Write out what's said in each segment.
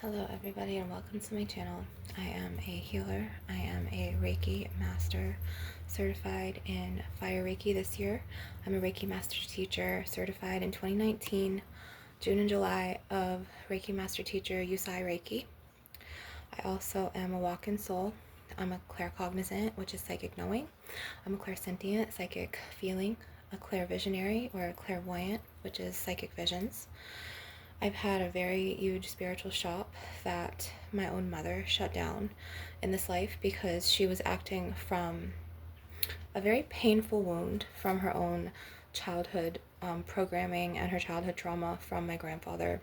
Hello everybody and welcome to my channel. I am a healer. I am a Reiki master, certified in Fire Reiki this year. I'm a Reiki master teacher, certified in 2019, June and July of Reiki master teacher Usai Reiki. I also am a walk-in soul. I'm a claircognizant, which is psychic knowing. I'm a clairsentient, psychic feeling, a clairvisionary or a clairvoyant, which is psychic visions. I've had a very huge spiritual shop that my own mother shut down in this life because she was acting from a very painful wound from her own childhood programming and her childhood trauma from my grandfather.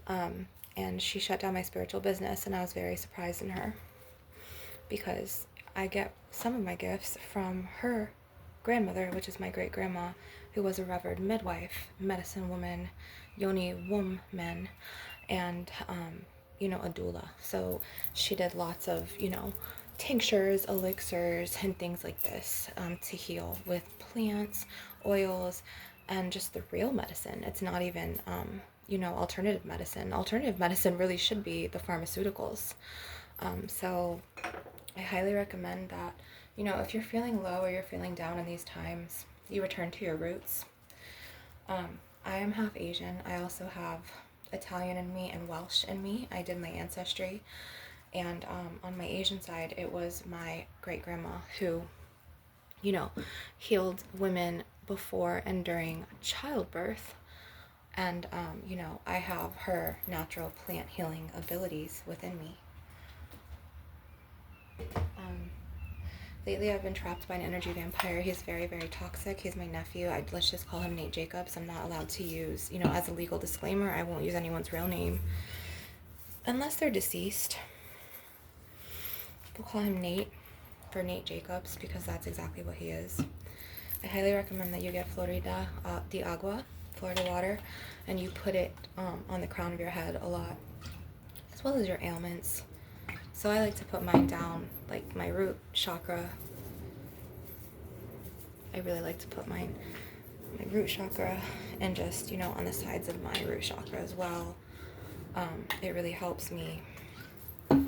And she shut down my spiritual business, and I was very surprised in her because I get some of my gifts from her grandmother, which is my great grandma, who was a revered midwife, medicine woman, yoni woman, and a doula. So she did lots of tinctures, elixirs, and things like this to heal with plants, oils, and just the real medicine. It's not even alternative medicine. Alternative medicine really should be the pharmaceuticals. So I highly recommend that, if you're feeling low or you're feeling down in these times, you return to your roots. I am half Asian. I also have Italian in me and Welsh in me. I did my ancestry. And on my Asian side, it was my great grandma who, healed women before and during childbirth. And, I have her natural plant healing abilities within me. Lately I've been trapped by an energy vampire. He's very, very toxic. He's my nephew. Let's just call him Nate Jacobs. I'm not allowed to use, as a legal disclaimer, I won't use anyone's real name unless they're deceased. We'll call him Nate for Nate Jacobs because that's exactly what he is. I highly recommend that you get Florida de Agua, Florida water, and you put it on the crown of your head a lot, as well as your ailments. So I like to put mine down, like my root chakra. I really like to put my root chakra and just, on the sides of my root chakra as well. It really helps me. Okay.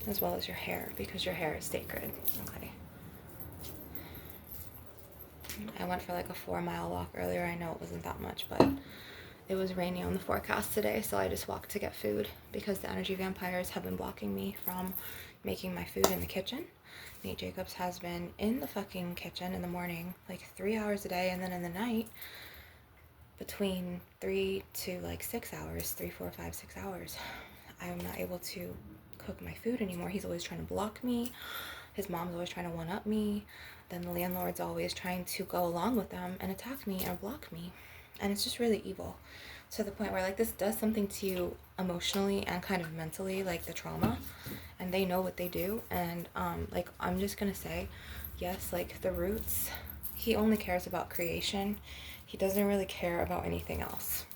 As well as your hair, because your hair is sacred. Okay. I went for like a 4-mile walk earlier. I know it wasn't that much, but it was rainy on the forecast today, so I just walked to get food because the energy vampires have been blocking me from making my food in the kitchen. Nate Jacobs has been in the fucking kitchen in the morning, like 3 hours a day, and then in the night, between 3 to like 6 hours, 3, 4, 5, 6 hours, I'm not able to cook my food anymore. He's always trying to block me. His mom's always trying to one-up me. Then the landlord's always trying to go along with them and attack me and block me. And it's just really evil, to the point where like this does something to you emotionally and kind of mentally, like the trauma, and they know what they do. And like I'm just gonna say, yes, like the roots, he only cares about creation. He doesn't really care about anything else.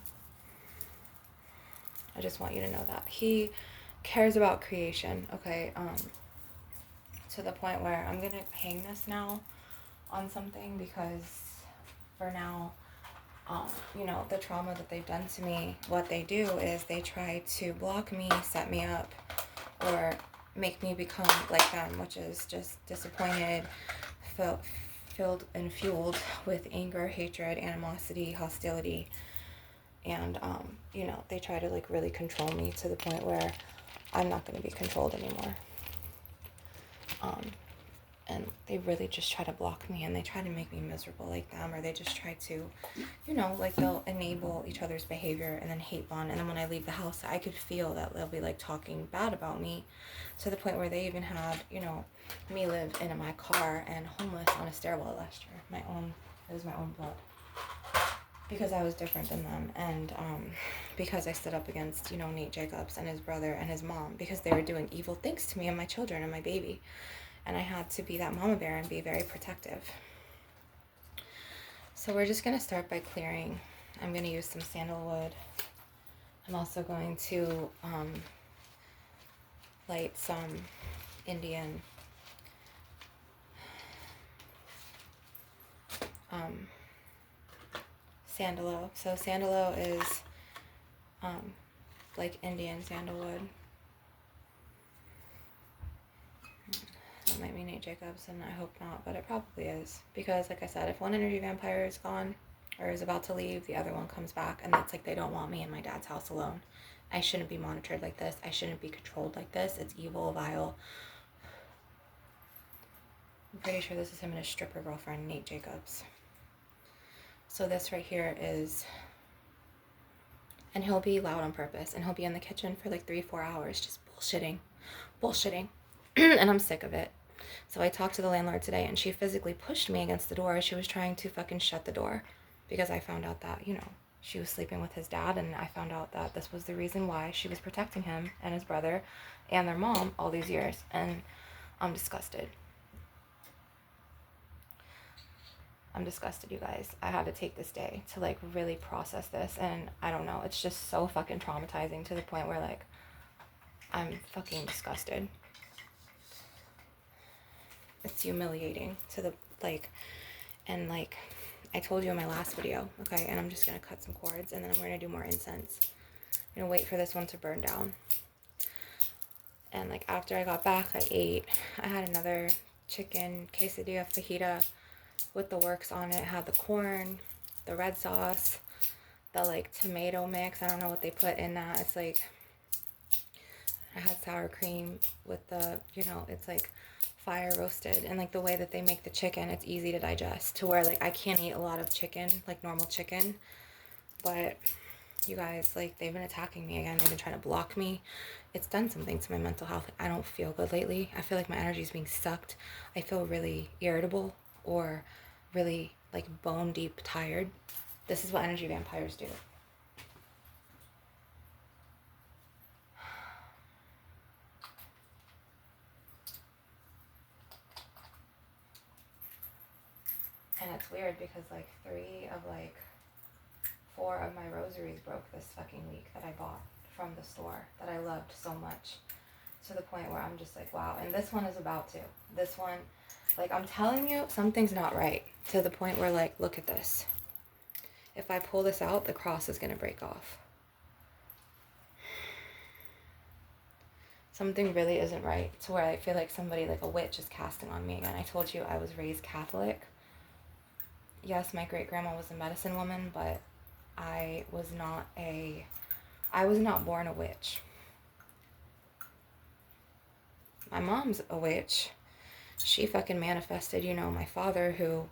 I just want you to know that he cares about creation. Okay, to the point where I'm gonna hang this now on something because for now, the trauma that they've done to me, what they do is they try to block me, set me up, or make me become like them, which is just disappointed, filled and fueled with anger, hatred, animosity, hostility. And, they try to like really control me to the point where I'm not going to be controlled anymore. And they really just try to block me, and they try to make me miserable like them, or they just try to, like they'll enable each other's behavior and then hate bond. And then when I leave the house, I could feel that they'll be like talking bad about me, to the point where they even had, me live in my car and homeless on a stairwell last year. It was my own blood. Because I was different than them, and because I stood up against, Nate Jacobs and his brother and his mom, because they were doing evil things to me and my children and my baby. And I had to be that mama bear and be very protective. So we're just going to start by clearing. I'm going to use some sandalwood. I'm also going to light some Indian sandalwood. So sandalwood is like Indian sandalwood. That might be Nate Jacobs, and I hope not, but it probably is. Because, like I said, if one energy vampire is gone or is about to leave, the other one comes back, and it's like they don't want me in my dad's house alone. I shouldn't be monitored like this. I shouldn't be controlled like this. It's evil, vile. I'm pretty sure this is him and his stripper girlfriend, Nate Jacobs. So this right here is... And he'll be loud on purpose, and he'll be in the kitchen for like 3-4 hours just bullshitting. And I'm sick of it. So I talked to the landlord today, and she physically pushed me against the door. She was trying to fucking shut the door because I found out that, you know, she was sleeping with his dad, and I found out that this was the reason why she was protecting him and his brother and their mom all these years. And I'm disgusted. I'm disgusted, you guys. I had to take this day to like really process this, and I don't know, it's just so fucking traumatizing to the point where like I'm fucking disgusted. It's humiliating to the like, and like I told you in my last video, okay, and I'm just gonna cut some cords, and then I'm gonna do more incense. I'm gonna wait for this one to burn down. And like after I got back, I ate. I had another chicken quesadilla fajita with the works on it. It had the corn, the red sauce, the like tomato mix. I don't know what they put in that. It's like, I had sour cream with the, you know, it's like fire roasted, and like the way that they make the chicken, it's easy to digest to where like I can't eat a lot of chicken, like normal chicken. But you guys, like, they've been attacking me again. They've been trying to block me. It's done something to my mental health. I don't feel good lately. I feel like my energy is being sucked. I feel really irritable or really like bone deep tired. This is what energy vampires do. And it's weird because like 4 of my rosaries broke this fucking week that I bought from the store that I loved so much, to the point where I'm just like, wow. And this one is about to. This one, like, I'm telling you, something's not right, to the point where like, look at this. If I pull this out, the cross is going to break off. Something really isn't right, to where I feel like somebody, like a witch, is casting on me again. I told you I was raised Catholic. Yes, my great-grandma was a medicine woman, but I was not born a witch. My mom's a witch. She fucking manifested, you know, my father, who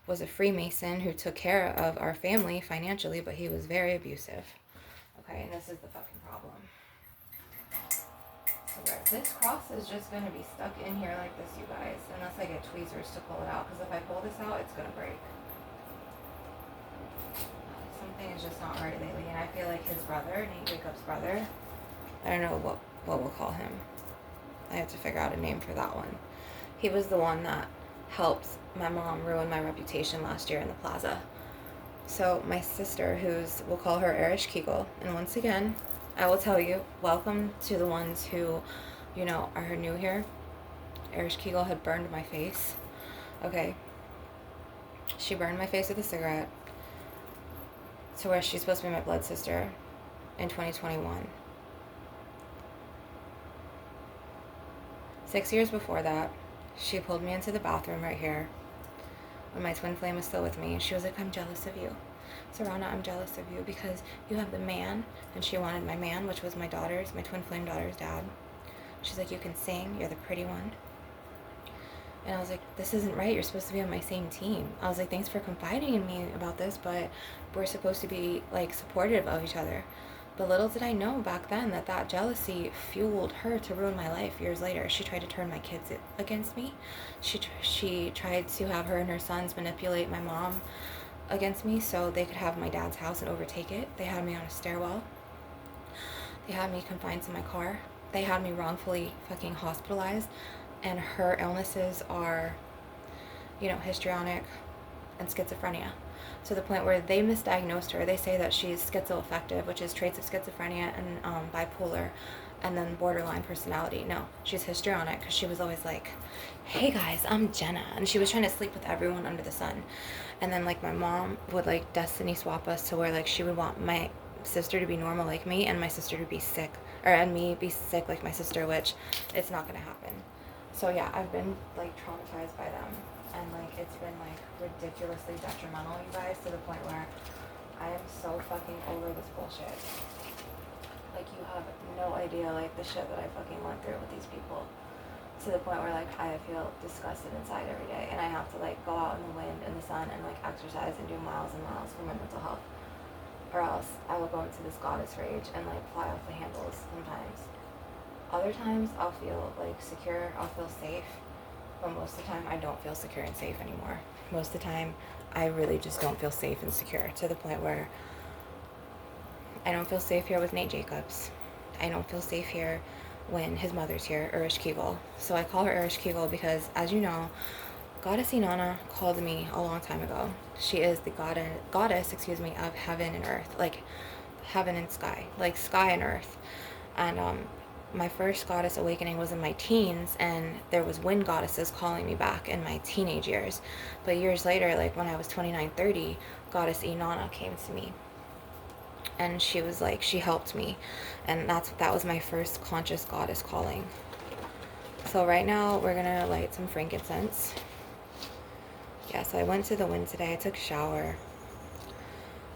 was a Freemason, who took care of our family financially, but he was very abusive. Okay, and this is the fucking problem. So this cross is just going to be stuck in here like this, you guys, unless I get tweezers to pull it out, because if I pull this out, it's going to break. Something is just not right lately, and I feel like his brother, Nate Jacobs' brother, I don't know what we'll call him. I have to figure out a name for that one. He was the one that helped my mom ruin my reputation last year in the plaza. So my sister, we'll call her Erish Kegel, and once again, I will tell you, welcome to the ones who, you know, are new here. Erish Kegel had burned my face. Okay. She burned my face with a cigarette, to where she's supposed to be my blood sister, in 2021. 6 years before that, she pulled me into the bathroom right here when my twin flame was still with me, and she was like, I'm jealous of you. Sarana, I'm jealous of you because you have the man, and she wanted my man, which was my twin flame daughter's dad. She's like, you can sing, you're the pretty one. And I was like, this isn't right, you're supposed to be on my same team. I was like, thanks for confiding in me about this, but we're supposed to be like supportive of each other. But little did I know back then that jealousy fueled her to ruin my life years later. She tried to turn my kids against me. She tried to have her and her sons manipulate my mom against me so they could have my dad's house and overtake it. They had me on a stairwell. They had me confined to my car. They had me wrongfully fucking hospitalized. And her illnesses are, you know, histrionic and schizophrenia, to the point where they misdiagnosed her. They say that she's schizoaffective, which is traits of schizophrenia and bipolar and then borderline personality. No, she's histrionic because she was always like, hey guys, I'm Jenna. And she was trying to sleep with everyone under the sun. And then like my mom would like destiny swap us to where like she would want my sister to be normal like me and my sister to be sick, or and me be sick like my sister, which it's not going to happen. So yeah, I've been like traumatized by them, and like it's been like ridiculously detrimental, you guys, to the point where I am so fucking over this bullshit. Like, you have no idea, like, the shit that I fucking went through with these people. To the point where, like, I feel disgusted inside every day. And I have to, like, go out in the wind and the sun and, like, exercise and do miles and miles for my mental health. Or else I will go into this goddess rage and, like, fly off the handles sometimes. Other times I'll feel, like, secure. I'll feel safe. But most of the time I don't feel secure and safe anymore. Most of the time I really just don't feel safe and secure, to the point where I don't feel safe here with Nate Jacobs. I don't feel safe here when his mother's here, Urish Kegel. So I call her Urish Kegel because, as you know, Goddess Inanna called me a long time ago. She is the goddess, of heaven and earth, like heaven and sky, like sky and earth. And my first goddess awakening was in my teens, and there was wind goddesses calling me back in my teenage years. But years later, like when I was 29, 30, Goddess Inanna came to me. And she was like, she helped me. And that was my first conscious goddess calling. So right now we're gonna light some frankincense. Yeah, so I went to the wind today. I took a shower.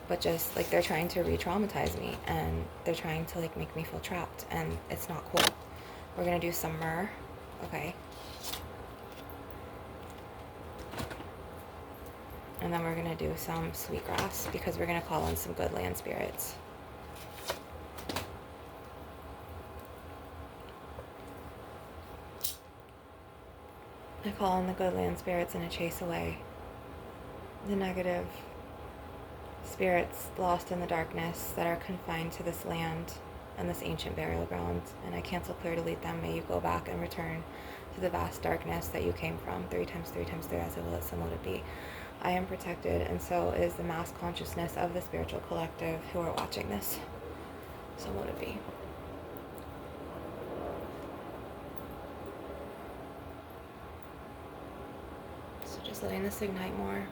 But just like, they're trying to re-traumatize me, and they're trying to like make me feel trapped, and it's not cool. We're gonna do some myrrh. Okay. And then we're gonna do some sweetgrass, because we're gonna call in some good land spirits. I call in the good land spirits and I chase away the negative spirits lost in the darkness that are confined to this land and this ancient burial ground. And I cancel, clear, delete them. May you go back and return to the vast darkness that you came from. 3 times 3 times 3, as I will, let some let it be. I am protected, and so is the mass consciousness of the spiritual collective who are watching this. So let it be. So just letting this ignite more.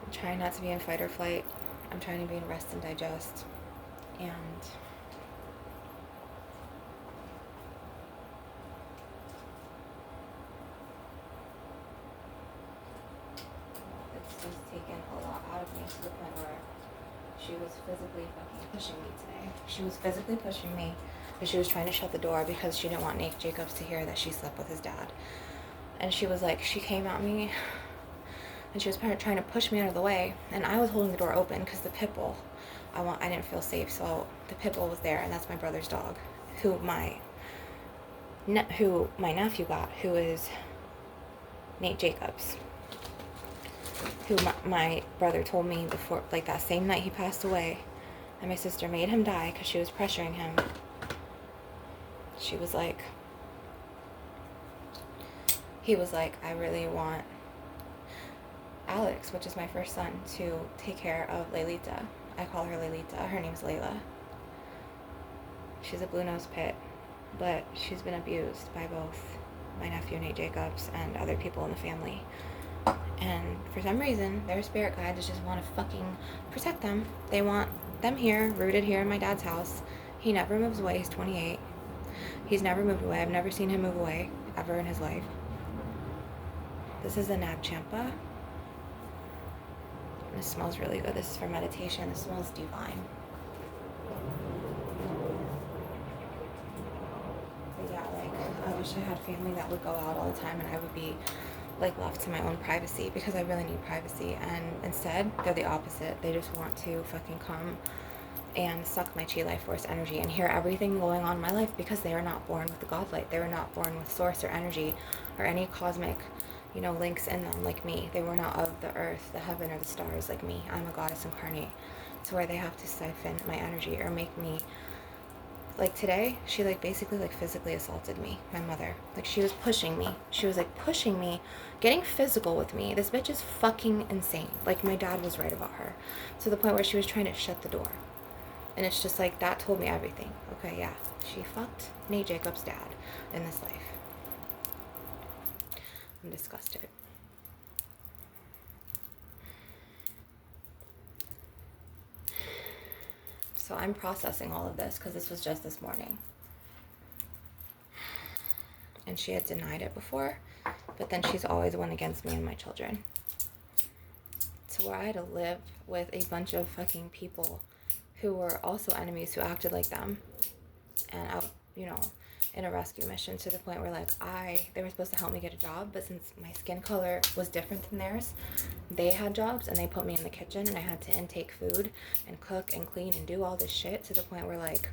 I'm trying not to be in fight or flight. I'm trying to be in rest and digest. And it's just taken a lot out of me, to the point where she was physically fucking pushing me today. She was physically pushing me, but she was trying to shut the door because she didn't want Nate Jacobs to hear that she slept with his dad. And she was like, she came at me and she was trying to push me out of the way, and I was holding the door open because the pit bull, I didn't feel safe, so the pit bull was there, and that's my brother's dog, who my nephew got, who is Nate Jacobs, who my brother told me before, like that same night he passed away, and my sister made him die because she was pressuring him. She was like, he was like, I really want Alex, which is my first son, to take care of Laylita. I call her Laylita. Her name's Layla. She's a blue-nosed pit, but she's been abused by both my nephew, Nate Jacobs, and other people in the family. And for some reason, their spirit guides just want to fucking protect them. They want them here, rooted here in my dad's house. He never moves away. He's 28. He's never moved away. I've never seen him move away, ever in his life. This is a Nagchampa. This smells really good. This is for meditation. This smells divine. But yeah, like, I wish I had family that would go out all the time and I would be like left to my own privacy, because I really need privacy. And instead, they're the opposite. They just want to fucking come and suck my chi life force energy and hear everything going on in my life, because they are not born with the godlight. They were not born with source or energy or any cosmic, links in them like me. They were not of the earth, the heaven, or the stars like me. I'm a goddess incarnate, to where they have to siphon my energy or make me, like today, she basically physically assaulted me, my mother. Like, she was pushing me. She was pushing me, getting physical with me. This bitch is fucking insane. Like, my dad was right about her, to the point where she was trying to shut the door. And it's just like, that told me everything. Okay, yeah, she fucked Nate Jacobs' dad in this life. I'm disgusted. So I'm processing all of this because this was just this morning. And she had denied it before, but then she's always went against me and my children. To where I had to live with a bunch of fucking people who were also enemies who acted like them. And I, in a rescue mission, to the point where like they were supposed to help me get a job, but since my skin color was different than theirs, they had jobs and they put me in the kitchen and I had to intake food and cook and clean and do all this shit, to the point where like,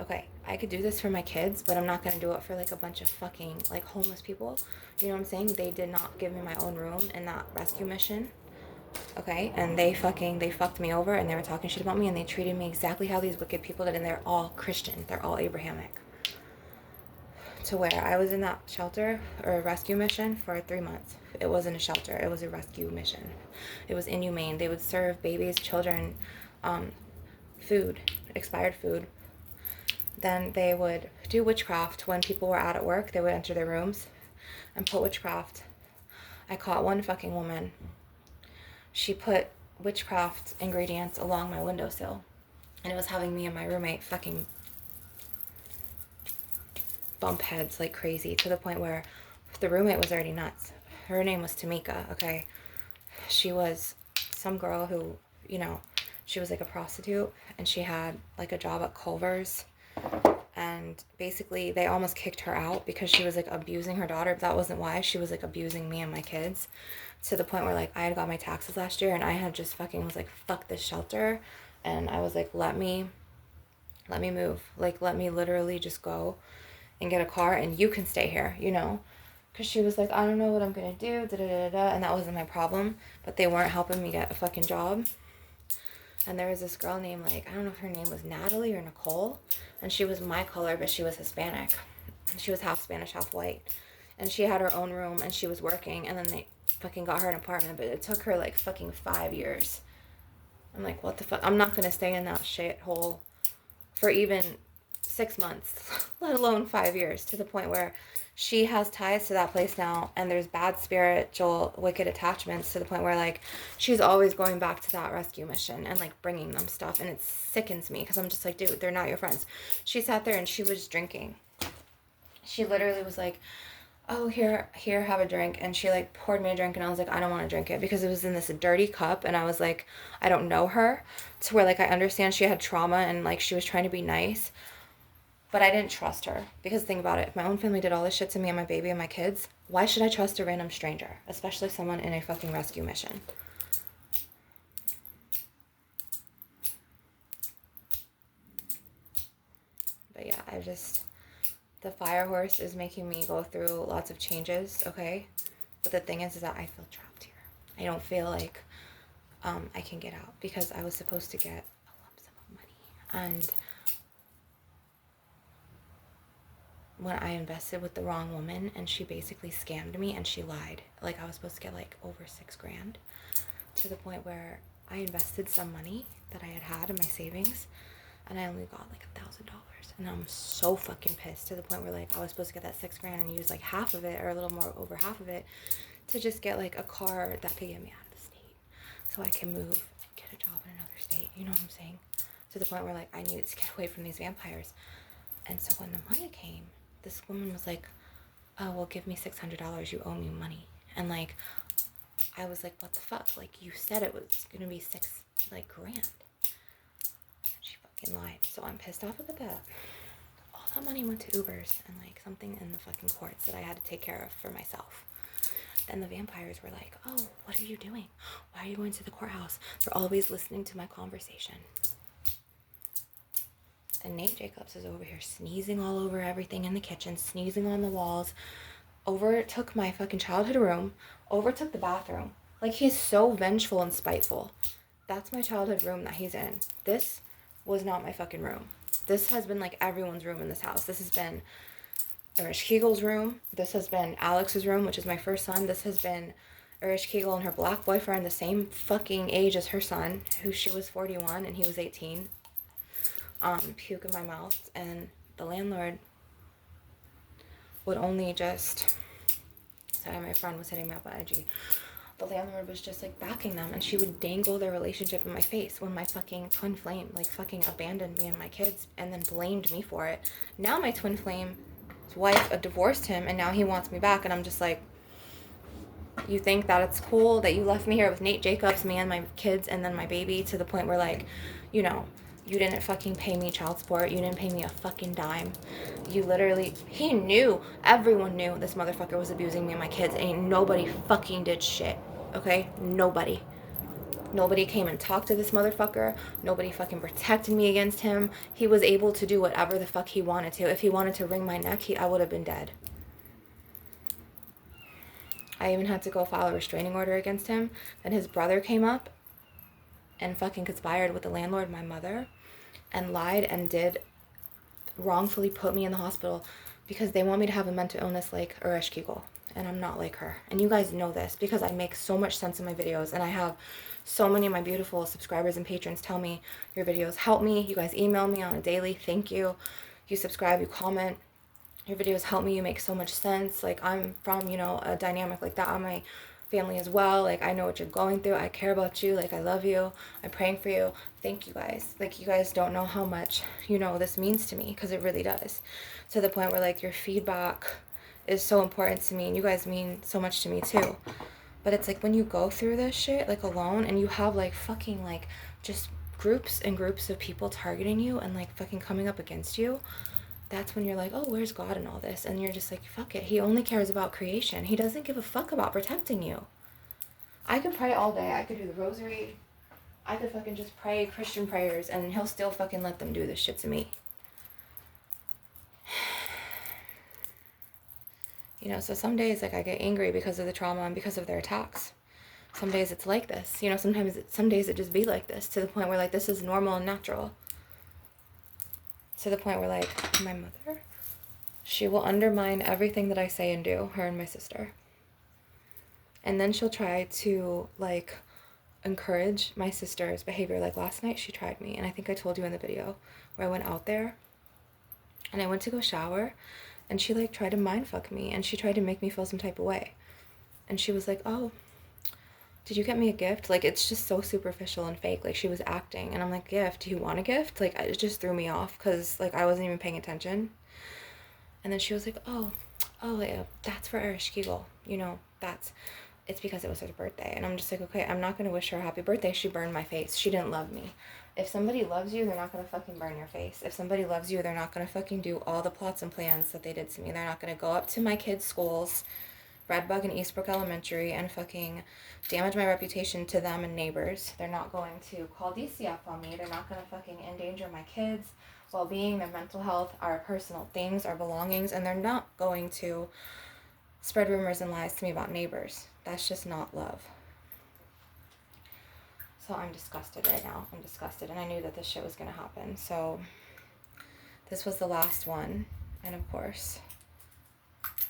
okay, I could do this for my kids, but I'm not going to do it for like a bunch of fucking like homeless people. You know what I'm saying? They did not give me my own room in that rescue mission. Okay, and they fucked me over, and they were talking shit about me, and they treated me exactly how these wicked people did, and they're all Christian. They're all Abrahamic. To where I was in that shelter or a rescue mission for 3 months. It wasn't a shelter, it was a rescue mission. It was inhumane. They would serve babies, children, food, expired food. Then they would do witchcraft when people were out at work. They would enter their rooms and put witchcraft. I caught one fucking woman. She put witchcraft ingredients along my windowsill, and it was having me and my roommate fucking bump heads like crazy, to the point where the roommate was already nuts. Her name was Tamika, okay? She was some girl who, she was like a prostitute, and she had like a job at Culver's, and basically they almost kicked her out because she was like abusing her daughter, but that wasn't why. She was like abusing me and my kids, to the point where like I had got my taxes last year and I had just fucking was like, fuck this shelter, and I was like, let me move, like let me literally just go and get a car and you can stay here, because she was like, I don't know what I'm gonna do, and that wasn't my problem, but they weren't helping me get a fucking job. And there was this girl named, like, I don't know if her name was Natalie or Nicole, and she was my color, but she was Hispanic. She was half Spanish, half white, and she had her own room, and she was working, and then they fucking got her an apartment, but it took her like fucking 5 years. I'm like, what the fuck? I'm not gonna stay in that shithole for even 6 months, let alone 5 years, to the point where she has ties to that place now, and there's bad spiritual wicked attachments, to the point where like she's always going back to that rescue mission and like bringing them stuff, and it sickens me because I'm just like, dude, they're not your friends. She sat there and she was drinking. She literally was like, oh, here, have a drink, and she like poured me a drink, and I was like, I don't want to drink it, because it was in this dirty cup, and I was like, I don't know her, to where like I understand she had trauma and like she was trying to be nice, but I didn't trust her, because think about it, if my own family did all this shit to me and my baby and my kids, why should I trust a random stranger, especially someone in a fucking rescue mission? But yeah, the fire horse is making me go through lots of changes, okay? But the thing is that I feel trapped here. I don't feel like I can get out, because I was supposed to get a lump sum of money, and when I invested with the wrong woman, and she basically scammed me and she lied. Like I was supposed to get like over $6,000, to the point where I invested some money that I had in my savings, and I only got like $1,000. And I'm so fucking pissed, to the point where like I was supposed to get that $6,000 and use like half of it, or a little more over half of it, to just get like a car that could get me out of the state, so I can move and get a job in another state. You know what I'm saying? To the point where like I needed to get away from these vampires. And so when the money came, this woman was like, oh, well, give me $600, you owe me money. And like I was like, what the fuck? Like, you said it was gonna be $6,000. She fucking lied. So I'm pissed off about that. All that money went to Ubers and like something in the fucking courts that I had to take care of for myself. Then the vampires were like, oh, what are you doing? Why are you going to the courthouse? They're always listening to my conversation. And Nate Jacobs is over here sneezing all over everything in the kitchen, sneezing on the walls, overtook my fucking childhood room, overtook the bathroom. Like, he's so vengeful and spiteful. That's my childhood room that he's in. This was not my fucking room. This has been like everyone's room in this house. This has been Irish Kegel's room. This has been Alex's room, which is my first son. This has been Irish Kegel and her black boyfriend, the same fucking age as her son, who she was 41 and he was 18. puke in my mouth, and the landlord would only just, sorry, my friend was hitting me up on IG. The landlord was just like backing them, and she would dangle their relationship in my face when my fucking twin flame like fucking abandoned me and my kids and then blamed me for it. Now my twin flame's wife divorced him, and now he wants me back, and I'm just like, you think that it's cool that you left me here with Nate Jacobs, me and my kids, and then my baby, to the point where, like, you know, you didn't fucking pay me child support. You didn't pay me a fucking dime. You literally, he knew, everyone knew this motherfucker was abusing me and my kids. Ain't nobody fucking did shit, okay? Nobody. Nobody came and talked to this motherfucker. Nobody fucking protected me against him. He was able to do whatever the fuck he wanted to. If he wanted to wring my neck, I would have been dead. I even had to go file a restraining order against him. Then his brother came up and fucking conspired with the landlord, my mother, and lied and did wrongfully put me in the hospital because they want me to have a mental illness like Urish Kegel. And I'm not like her. And you guys know this because I make so much sense in my videos, and I have so many of my beautiful subscribers and patrons tell me your videos help me. You guys email me on a daily. Thank you. You subscribe, you comment. Your videos help me. You make so much sense. Like, I'm from, you know, a dynamic like that on my family as well. Like, I know what you're going through. I care about you. Like, I love you. I'm praying for you. Thank you guys. Like, you guys don't know how much, you know, this means to me, because it really does. To the point where, like, your feedback is so important to me, and you guys mean so much to me too. But it's like when you go through this shit, like, alone, and you have, like, fucking, like, just groups and groups of people targeting you and, like, fucking coming up against you, that's when you're like, oh, where's God in all this? And you're just like, fuck it. He only cares about creation. He doesn't give a fuck about protecting you. I could pray all day. I could do the rosary. I could fucking just pray Christian prayers, and he'll still fucking let them do this shit to me. You know, so some days, like, I get angry because of the trauma and because of their attacks. Some days it's like this. You know, some days it just be like this, to the point where, like, this is normal and natural. To the point where, like, my mother, she will undermine everything that I say and do, her and my sister. And then she'll try to, like, encourage my sister's behavior. Like, last night she tried me, and I think I told you in the video, where I went out there, and I went to go shower, and she, like, tried to mindfuck me, and she tried to make me feel some type of way. And she was like, oh, did you get me a gift? Like, it's just so superficial and fake. Like, she was acting. And I'm like, gift? Do you want a gift? Like, it just threw me off because, like, I wasn't even paying attention. And then she was like, oh, yeah, that's for Urish Kegel. You know, it's because it was her birthday. And I'm just like, okay, I'm not going to wish her a happy birthday. She burned my face. She didn't love me. If somebody loves you, they're not going to fucking burn your face. If somebody loves you, they're not going to fucking do all the plots and plans that they did to me. They're not going to go up to my kids' schools, Redbug and Eastbrook Elementary, and fucking damage my reputation to them and neighbors. They're not going to call DCF on me. They're not going to fucking endanger my kids' well-being, their mental health, our personal things, our belongings, and they're not going to spread rumors and lies to me about neighbors. That's just not love. So I'm disgusted right now. I'm disgusted, and I knew that this shit was going to happen. So this was the last one, and of course,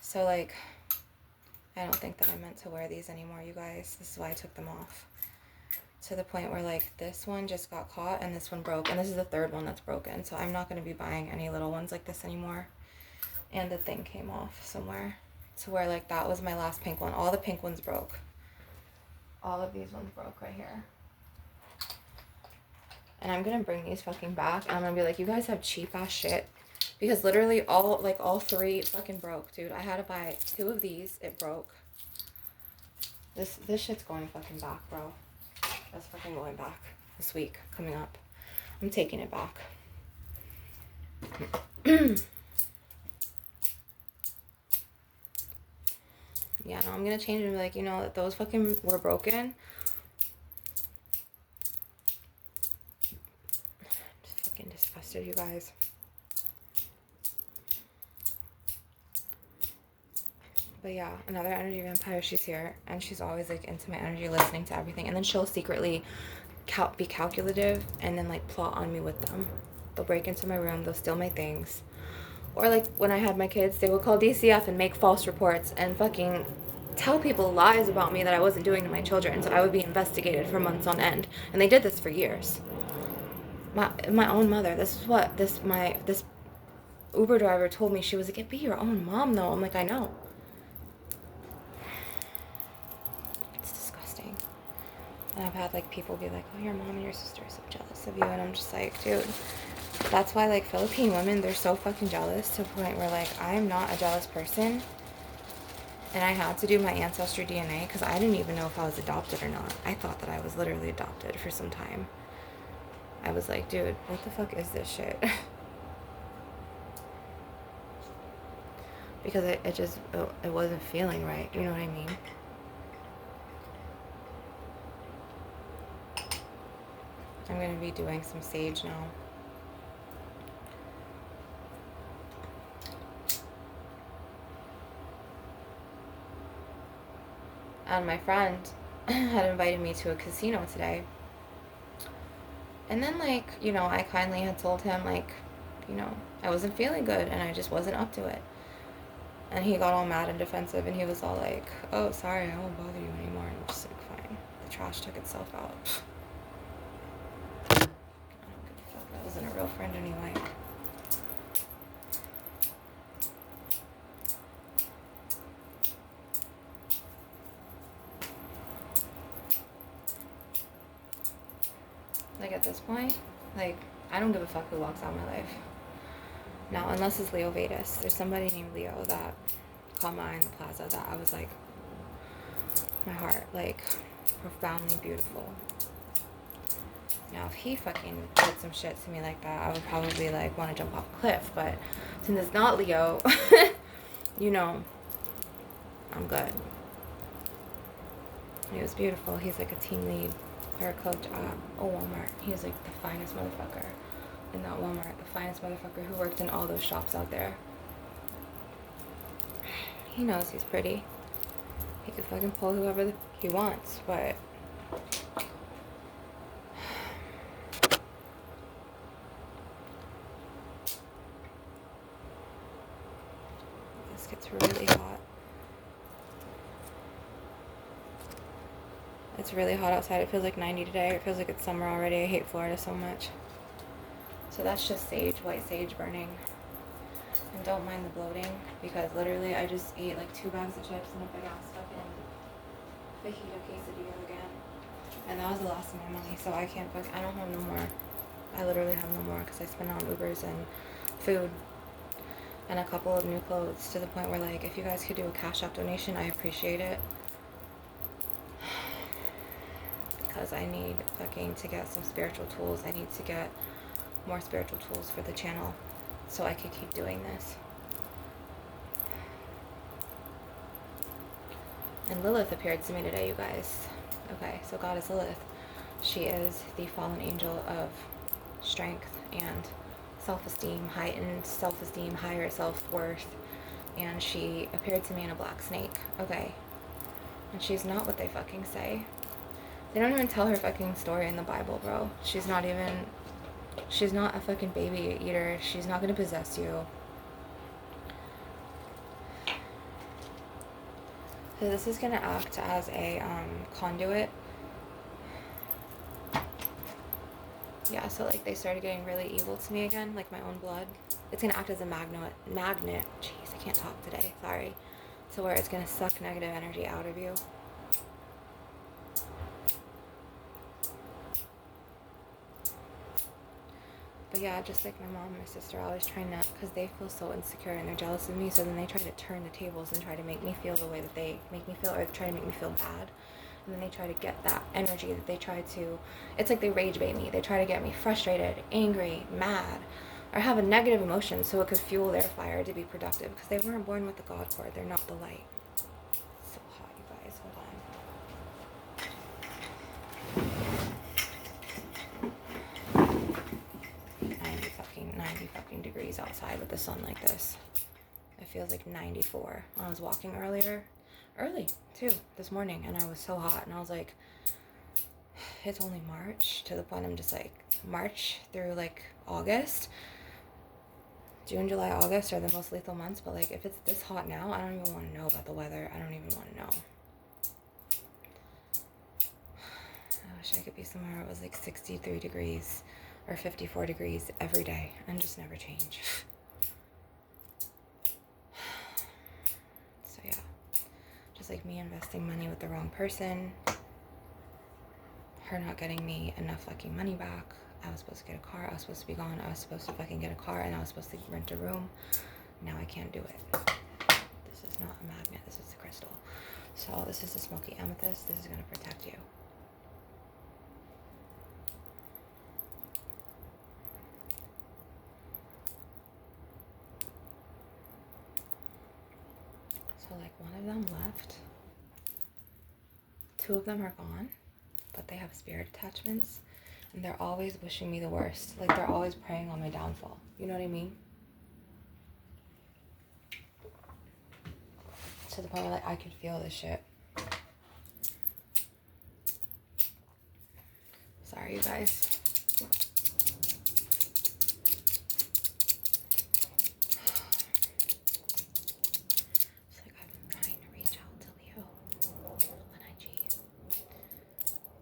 so, like, I don't think that I meant to wear these anymore, you guys. This is why I took them off. To the point where, like, this one just got caught and this one broke. And this is the third one that's broken. So I'm not going to be buying any little ones like this anymore. And the thing came off somewhere. To where, like, that was my last pink one. All the pink ones broke. All of these ones broke right here. And I'm going to bring these fucking back. And I'm going to be like, you guys have cheap ass shit. Because literally all three fucking broke, dude. I had to buy 2 of these. It broke. This shit's going fucking back, bro. That's fucking going back this week coming up. I'm taking it back. Yeah, no, I'm gonna change it and be like, you know, that those fucking were broken. I'm just fucking disgusted, you guys. But yeah, another energy vampire, she's here, and she's always, like, into my energy, listening to everything, and then she'll secretly be calculative and then, like, plot on me with them. They'll break into my room, they'll steal my things. Or, like, when I had my kids, they would call DCF and make false reports and fucking tell people lies about me that I wasn't doing to my children, so I would be investigated for months on end. And they did this for years. My own mother. This is what this Uber driver told me. She was like, "It be your own mom, though." I'm like, I know. It's disgusting. And I've had like people be like, "Oh, your mom and your sister are so jealous of you," and I'm just like, dude. That's why like Philippine women, they're so fucking jealous to the point where like I am not a jealous person. And I had to do my ancestry DNA because I didn't even know if I was adopted or not. I thought that I was literally adopted for some time. I was like, dude, what the fuck is this shit? Because it just, it wasn't feeling right. You know what I mean? I'm going to be doing some sage now. And my friend had invited me to a casino today. And then, like, you know, I kindly had told him, like, you know, I wasn't feeling good and I just wasn't up to it. And he got all mad and defensive and he was all like, "Oh, sorry, I won't bother you anymore." And I'm just like, fine. The trash took itself out. I don't give a fuck. That wasn't a real friend anyway. Like, at this point, like, I don't give a fuck who walks out my life. Now, unless it's Leo Vedas. There's somebody named Leo that caught my eye in the plaza that I was like, my heart, like, profoundly beautiful. Now, if he fucking did some shit to me like that, I would probably, like, want to jump off a cliff. But since it's not Leo, you know, I'm good. He was beautiful. He's, like, a team lead or a coach at a Walmart. He was, like, the finest motherfucker in that Walmart. The finest motherfucker who worked in all those shops out there. He knows he's pretty. He could fucking pull whoever he wants, but... This gets really hot. It's really hot outside. It feels like 90 today. It feels like it's summer already. I hate Florida so much. So that's just sage, white sage burning. And don't mind the bloating, because literally I just ate like 2 bags of chips and a big ass fucking fajita quesadilla again. And that was the last of my money, so I can't I don't have no more. I literally have no more because I spent on Ubers and food and a couple of new clothes, to the point where, like, if you guys could do a Cash App donation, I appreciate it. Because I need fucking to get some spiritual tools. I need to get more spiritual tools for the channel so I can keep doing this. And Lilith appeared to me today, you guys. Okay, so Goddess Lilith. She is the fallen angel of strength and self-esteem, heightened self-esteem, higher self-worth. And she appeared to me in a black snake. Okay. And she's not what they fucking say. They don't even tell her fucking story in the Bible, bro. She's not a fucking baby eater. She's not gonna possess you. So this is gonna act as a conduit. Yeah, so like they started getting really evil to me again, like my own blood. It's gonna act as a magnet. Jeez, I can't talk today. Sorry. So where it's gonna suck negative energy out of you. But yeah, just like my mom and my sister, always trying to, because they feel so insecure and they're jealous of me, so then they try to turn the tables and try to make me feel the way that they make me feel, or try to make me feel bad. And then they try to get that energy that they try to, it's like they rage bait me. They try to get me frustrated, angry, mad, or have a negative emotion so it could fuel their fire to be productive, because they weren't born with the God cord. They're not the light. It's so hot, you guys. Hold on. 90 fucking degrees outside with the sun like this. It feels like 94. I was walking early too, this morning, and I was so hot, and I was like, it's only March, to the point I'm just like, March through like August. June, July, August are the most lethal months, but like if it's this hot now, I don't even want to know about the weather. I don't even want to know. I wish I could be somewhere where it was like 63 degrees or 54 degrees every day and just never change. So yeah, just like me investing money with the wrong person, her not getting me enough fucking money back. I was supposed to get a car, I was supposed to be gone, I was supposed to fucking get a car, and I was supposed to rent a room. Now I can't do it. This is not a magnet, this is a crystal. So this is a smoky amethyst. This is going to protect you. So like one of them left. 2 of them are gone, but they have spirit attachments, and they're always wishing me the worst. Like they're always preying on my downfall. You know what I mean? To the point where like I could feel this shit. Sorry, you guys. It's like I've been trying to reach out to Leo on IG.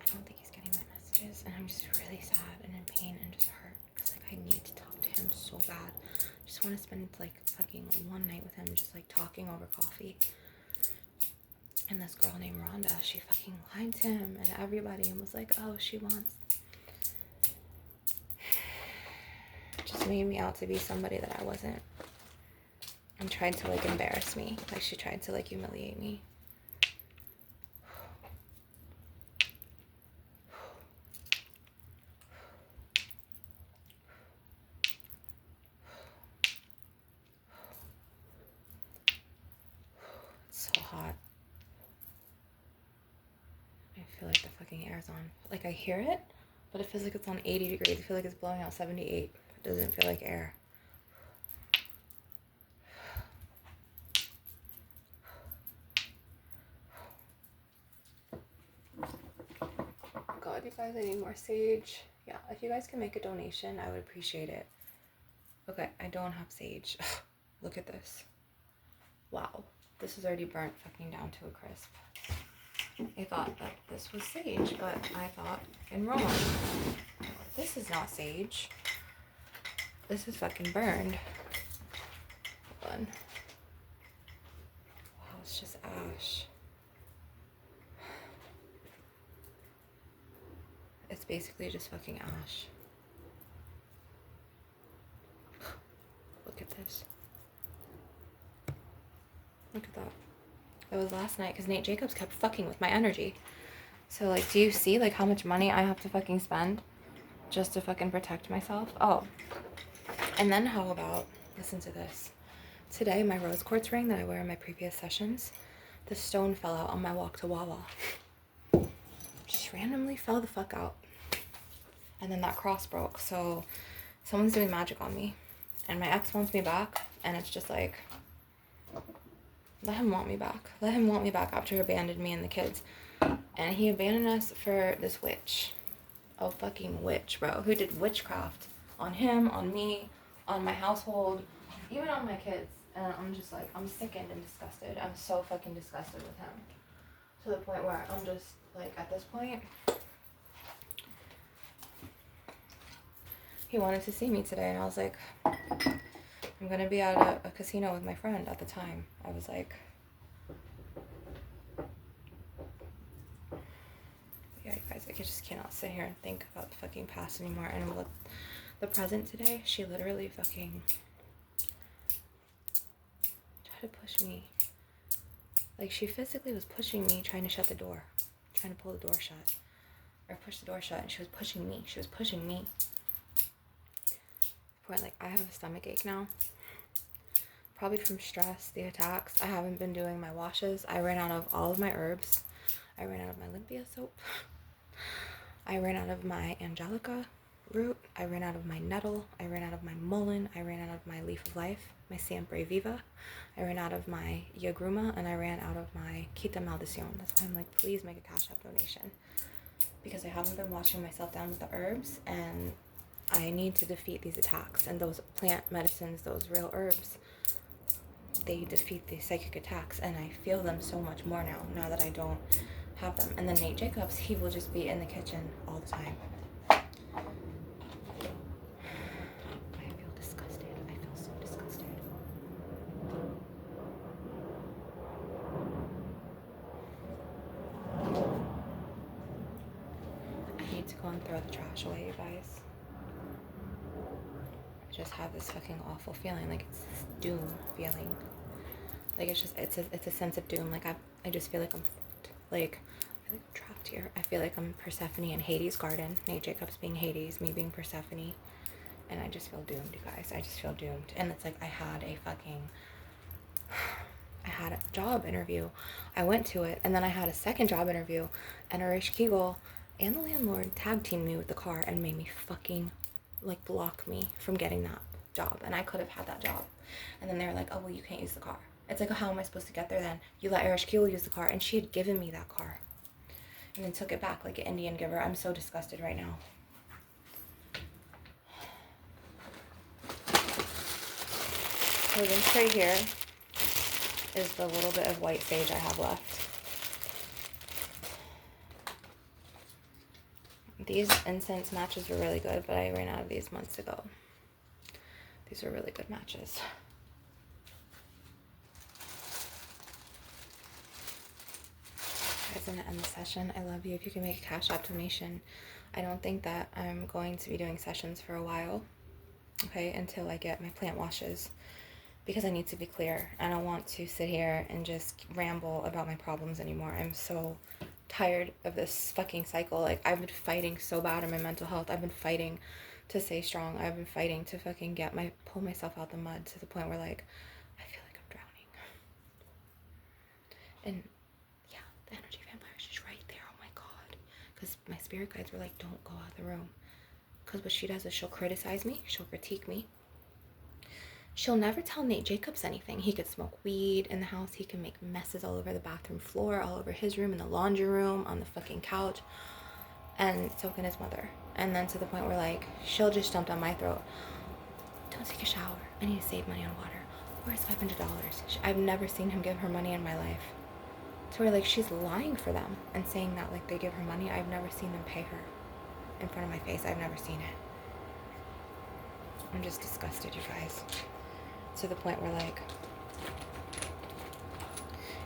I don't think he's getting my messages, and I'm just really sad and in pain and just hurt because like I need to talk to him so bad. I just want to spend like fucking one night with him, just like talking over coffee. And this girl named Rhonda, she fucking lied to him and everybody and was like, oh, she wants. Just made me out to be somebody that I wasn't. And tried to like embarrass me. Like she tried to like humiliate me. It's so hot. I feel like the fucking air's on. Like I hear it, but it feels like it's on 80 degrees. I feel like it's blowing out 78. It doesn't feel like air. God, you guys, I need more sage. Yeah, if you guys can make a donation, I would appreciate it. Okay, I don't have sage. Look at this. Wow, this is already burnt fucking down to a crisp. I thought that this was sage, but I thought in wrong. This is not sage. This is fucking burned. Hold on. Wow, it's just ash. It's basically just fucking ash. Look at this. Look at that. It was last night because Nate Jacobs kept fucking with my energy. So like, do you see like how much money I have to fucking spend just to fucking protect myself? Oh, and then how about, listen to this. Today, my rose quartz ring that I wear in my previous sessions, the stone fell out on my walk to Wawa. Just randomly fell the fuck out. And then that cross broke. So someone's doing magic on me. And my ex wants me back. And it's just like, let him want me back. Let him want me back after he abandoned me and the kids. And he abandoned us for this witch. Oh, fucking witch, bro. Who did witchcraft on him, on me, on my household, even on my kids. And I'm just like, I'm sickened and disgusted. I'm so fucking disgusted with him. To the point where I'm just like, at this point, he wanted to see me today. And I was like, I'm going to be at a casino with my friend at the time. I was like, yeah, you guys, I just cannot sit here and think about the fucking past anymore. And with the present today, she literally fucking tried to push me. Like, she physically was pushing me, trying to shut the door, trying to pull the door shut, or push the door shut, and she was pushing me. She was pushing me. Point, like, I have a stomach ache now. Probably from stress, the attacks. I haven't been doing my washes. I ran out of all of my herbs. I ran out of my Olympia soap. I ran out of my Angelica root. I ran out of my nettle. I ran out of my mullein. I ran out of my leaf of life, my siempre viva. I ran out of my yagruma, and I ran out of my quita maldición. That's why I'm like, please make a cash app donation, because I haven't been washing myself down with the herbs, and I need to defeat these attacks. And those plant medicines, those real herbs, they defeat the psychic attacks, and I feel them so much more now that I don't have them. And then Nate Jacobs, he will just be in the kitchen all the time. go and throw the trash away, you guys. I just have this fucking awful feeling, like it's this doom feeling. Like it's a sense of doom. Like I just feel like I'm fucked. Like I feel like I'm trapped here. I feel like I'm Persephone in Hades' garden. Nate Jacobs being Hades, me being Persephone. And I just feel doomed, you guys. I just feel doomed. And it's like I had a job interview. I went to it, and then I had a second job interview, and Arish Kegel and the landlord tag teamed me with the car and made me fucking like block me from getting that job. And I could have had that job. And then they were like, oh, well, you can't use the car. It's like, how am I supposed to get there then? You let Arish Kegel use the car, and she had given me that car and then took it back like an Indian giver. I'm so disgusted right now. So this right here is the little bit of white sage I have left. These incense matches were really good, but I ran out of these months ago. These are really good matches. Guys, I'm gonna end the session. I love you. If you can make a Cash App donation. I don't think that I'm going to be doing sessions for a while, okay, until I get my plant washes, because I need to be clear. I don't want to sit here and just ramble about my problems anymore. I'm so tired of this fucking cycle. Like, I've been fighting so bad in my mental health. I've been fighting to stay strong. I've been fighting to fucking pull myself out the mud to the point where, like, I feel like I'm drowning. And yeah, the energy vampire is just right there. Oh my god. Because my spirit guides were like, don't go out of the room. Because what she does is she'll criticize me. She'll critique me. She'll never tell Nate Jacobs anything. He could smoke weed in the house. He can make messes all over the bathroom floor, all over his room, in the laundry room, on the fucking couch. And so can his mother. And then to the point where, like, she'll just jump down my throat. Don't take a shower. I need to save money on water. Where's $500? I've never seen him give her money in my life. To where, like, she's lying for them and saying that, like, they give her money. I've never seen them pay her in front of my face. I've never seen it. I'm just disgusted, you guys. To the point where, like,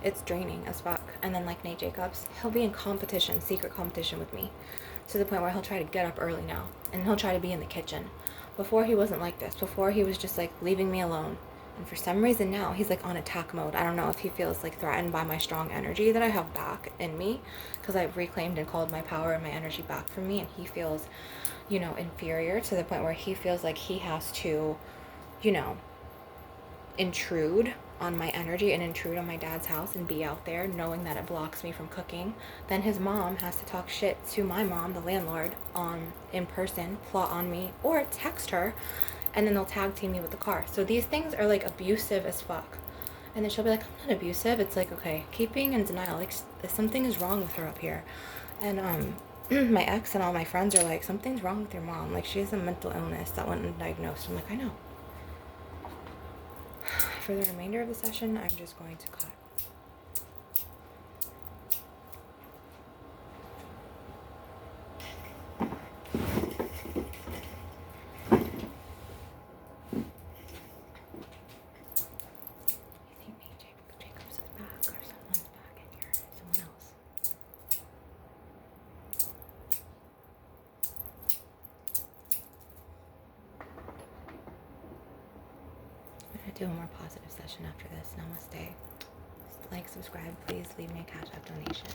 it's draining as fuck. And then, like, Nate Jacobs, he'll be in competition, secret competition with me, to the point where he'll try to get up early now, and he'll try to be in the kitchen. Before, he wasn't like this. Before, he was just, like, leaving me alone. And for some reason now, he's, like, on attack mode. I don't know if he feels, like, threatened by my strong energy that I have back in me, because I've reclaimed and called my power and my energy back from me, and he feels, you know, inferior, to the point where he feels like he has to, you know, intrude on my energy and intrude on my dad's house and be out there knowing that it blocks me from cooking. Then his mom has to talk shit to my mom, the landlord, in person, plot on me, or text her, and then they'll tag team me with the car. So these things are, like, abusive as fuck. And then she'll be like, I'm not abusive. It's like, okay, keep being in denial. Like, something is wrong with her up here. And my ex and all my friends are like, something's wrong with your mom. Like, she has a mental illness that went undiagnosed. I'm like, I know. For the remainder of the session, I'm just going to cut. I think maybe Jacobs is back, or someone's back in here. Someone else. I'm going to do a more positive session after this. Namaste. Like, subscribe, please leave me a Cash App donation.